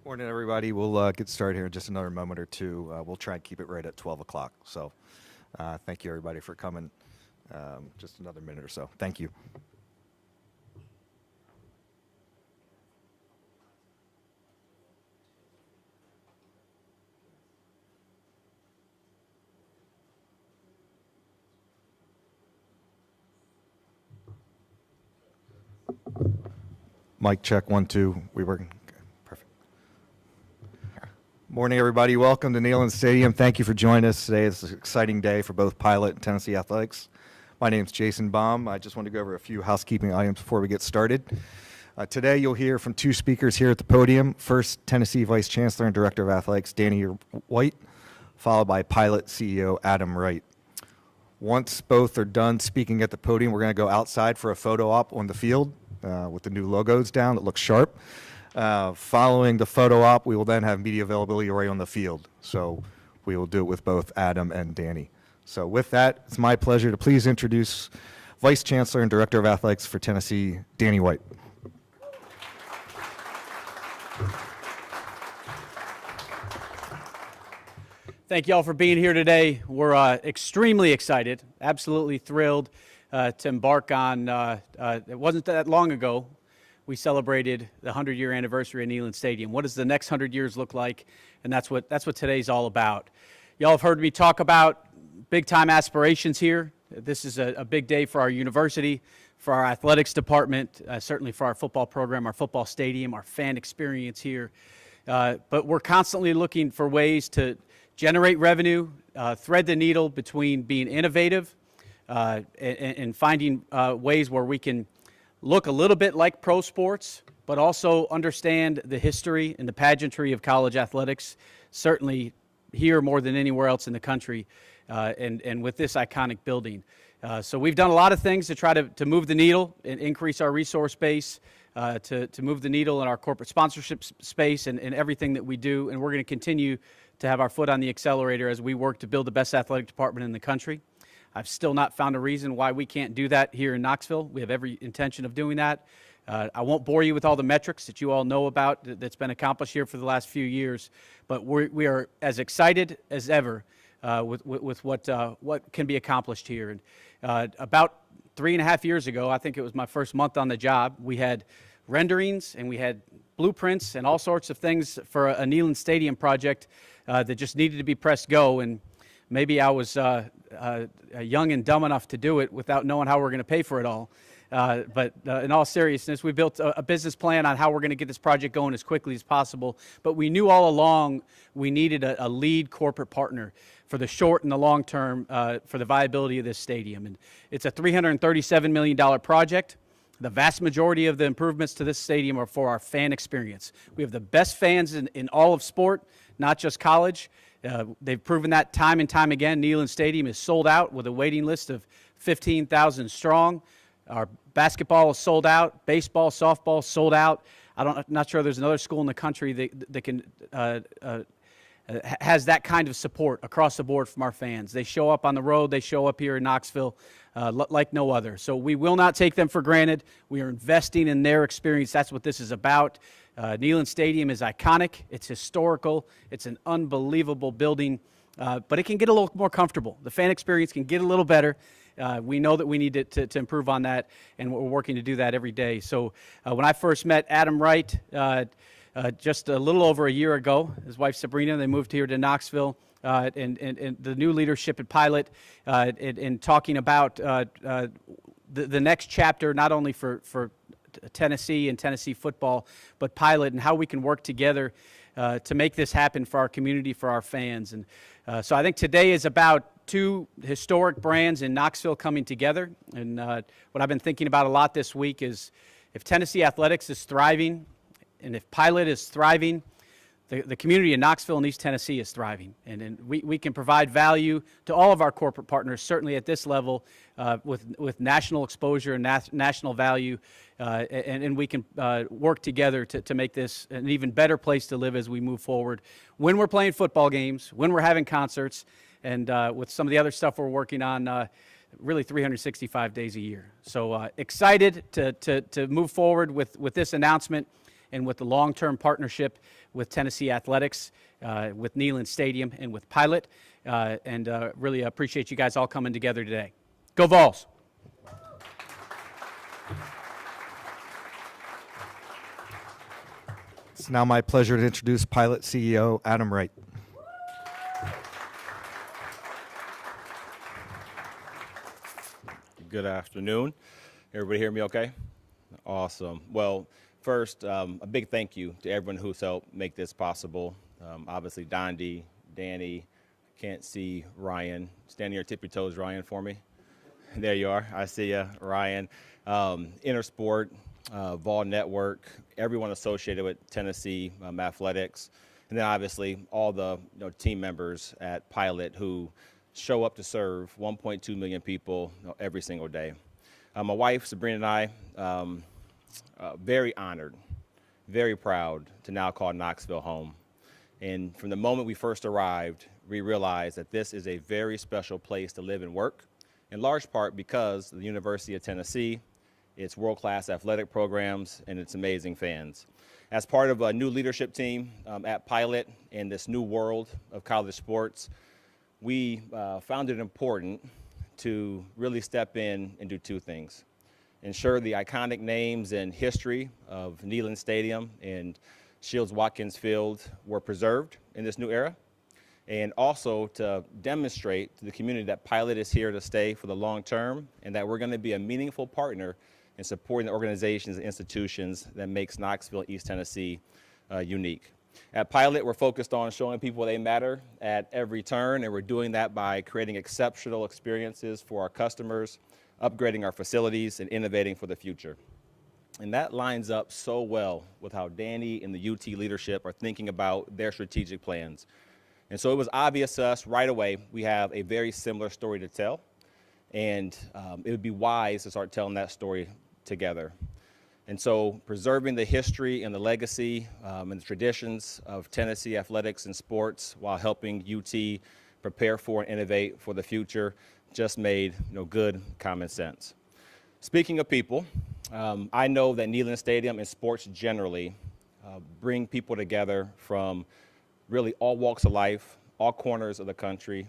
Morning, everybody. We'll get started here in just another moment or two. We'll try and keep it right at 12 o'clock. So thank you, everybody, for coming. Just another minute or so. Thank you. Mic check, 1, 2. We working? Okay, perfect. Morning, everybody. Welcome to Neyland Stadium. Thank you for joining us today. It's an exciting day for both Pilot and Tennessee athletics. My name is Jason Baum. I just want to go over a few housekeeping items before we get started. Today, you'll hear from two speakers here at the podium. First, Tennessee Vice Chancellor and Director of Athletics, Danny White, followed by Pilot CEO Adam Wright. Once both are done speaking at the podium, we're going to go outside for a photo op on the field with the new logos down that look sharp. Following the photo op, we will then have media availability right on the field. So we will do it with both Adam and Danny. So with that, it's my pleasure to please introduce Vice Chancellor and Director of Athletics for Tennessee, Danny White. Thank you all for being here today. We're extremely excited, absolutely thrilled to embark on, it wasn't that long ago, we celebrated the 100-year anniversary of Neyland Stadium. What does the next 100 years look like? And that's what today's all about. Y'all have heard me talk about big-time aspirations here. This is a big day for our university, for our athletics department, certainly for our football program, our football stadium, our fan experience here. But we're constantly looking for ways to generate revenue, thread the needle between being innovative and finding ways where we can look a little bit like pro sports, but also understand the history and the pageantry of college athletics, certainly here more than anywhere else in the country, and with this iconic building. So we've done a lot of things to try to move the needle and increase our resource base, to move the needle in our corporate sponsorship space and everything that we do, and we're going to continue to have our foot on the accelerator as we work to build the best athletic department in the country. I've still not found a reason why we can't do that here in Knoxville. We have every intention of doing that. I won't bore you with all the metrics that you all know about that's been accomplished here for the last few years, but we are as excited as ever with what can be accomplished here. And about 3.5 years ago, I think it was my first month on the job, we had renderings and we had blueprints and all sorts of things for a Neyland Stadium project that just needed to be pressed go. And maybe I was young and dumb enough to do it without knowing how we're going to pay for it all. But in all seriousness, we built a business plan on how we're going to get this project going as quickly as possible. But we knew all along we needed a lead corporate partner for the short and the long term for the viability of this stadium. And it's a $337 million project. The vast majority of the improvements to this stadium are for our fan experience. We have the best fans in all of sport, not just college. They've proven that time and time again. Neyland Stadium is sold out with a waiting list of 15,000 strong. Our basketball is sold out. Baseball, softball sold out. I'm not sure there's another school in the country that can has that kind of support across the board from our fans. They show up on the road. They show up here in Knoxville like no other. So we will not take them for granted. We are investing in their experience. That's what this is about. Neyland Stadium is iconic. It's historical. It's an unbelievable building, but it can get a little more comfortable. The fan experience can get a little better. We know that we need to improve on that, and we're working to do that every day. So when I first met Adam Wright just a little over a year ago, his wife Sabrina, they moved here to Knoxville, and the new leadership at Pilot, in talking about the next chapter, not only for Tennessee and Tennessee football, but Pilot, and how we can work together to make this happen for our community, for our fans. And so I think today is about two historic brands in Knoxville coming together. And what I've been thinking about a lot this week is if Tennessee athletics is thriving and if Pilot is thriving, the community in Knoxville and East Tennessee is thriving. And we can provide value to all of our corporate partners, certainly at this level, with national exposure and national value. And we can work together to make this an even better place to live as we move forward. When we're playing football games, when we're having concerts, and with some of the other stuff we're working on, really 365 days a year. So excited to move forward with this announcement and with the long-term partnership with Tennessee Athletics, with Neyland Stadium, and with Pilot. And really appreciate you guys all coming together today. Go Vols! It's now my pleasure to introduce Pilot CEO Adam Wright. Good afternoon. Everybody hear me okay? Awesome. Well, first, a big thank you to everyone who's helped make this possible. Obviously, Dondi, Danny, can't see Ryan. Stand here, tip your toes, Ryan, for me. There you are. I see you, Ryan. Intersport, Vol Network, everyone associated with Tennessee Athletics, and then obviously all the team members at Pilot who show up to serve 1.2 million people every single day. My wife, Sabrina, and I, very honored, very proud to now call Knoxville home. And from the moment we first arrived, we realized that this is a very special place to live and work, in large part because of the University of Tennessee, its world-class athletic programs, and its amazing fans. As part of a new leadership team at Pilot in this new world of college sports, we found it important to really step in and do two things. Ensure the iconic names and history of Neyland Stadium and Shields-Watkins Field were preserved in this new era, and also to demonstrate to the community that Pilot is here to stay for the long term and that we're going to be a meaningful partner in supporting the organizations and institutions that makes Knoxville and East Tennessee unique. At Pilot, we're focused on showing people they matter at every turn, and we're doing that by creating exceptional experiences for our customers, upgrading our facilities, and innovating for the future. And that lines up so well with how Danny and the UT leadership are thinking about their strategic plans. And so it was obvious to us right away we have a very similar story to tell, and it would be wise to start telling that story together. And so preserving the history and the legacy and the traditions of Tennessee athletics and sports while helping UT prepare for and innovate for the future just made good common sense. Speaking of people, I know that Neyland Stadium and sports generally bring people together from really all walks of life, all corners of the country,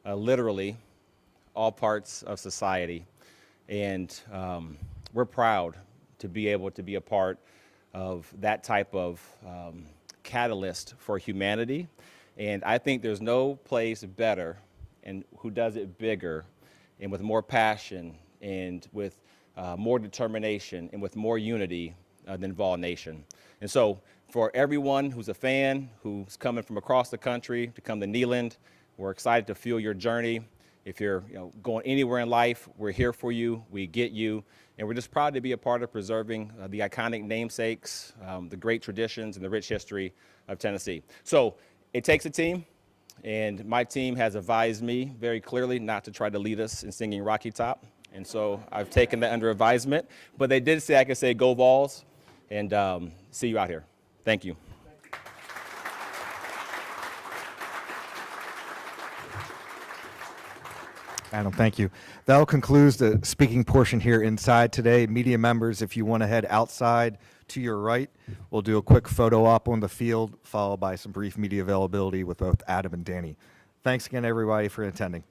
literally all parts of society. And we're proud to be able to be a part of that type of catalyst for humanity. And I think there's no place better and who does it bigger and with more passion and with more determination and with more unity than Vol Nation. And so for everyone who's a fan, who's coming from across the country to come to Neyland, we're excited to fuel your journey. If you're going anywhere in life, we're here for you, we get you, and we're just proud to be a part of preserving the iconic namesakes, the great traditions, and the rich history of Tennessee. So it takes a team, and my team has advised me very clearly not to try to lead us in singing Rocky Top, and so I've taken that under advisement. But they did say I could say go Vols, and see you out here. Thank you. Adam, thank you. That concludes the speaking portion here inside today. Media members, if you want to head outside to your right, we'll do a quick photo op on the field, followed by some brief media availability with both Adam and Danny. Thanks again, everybody, for attending.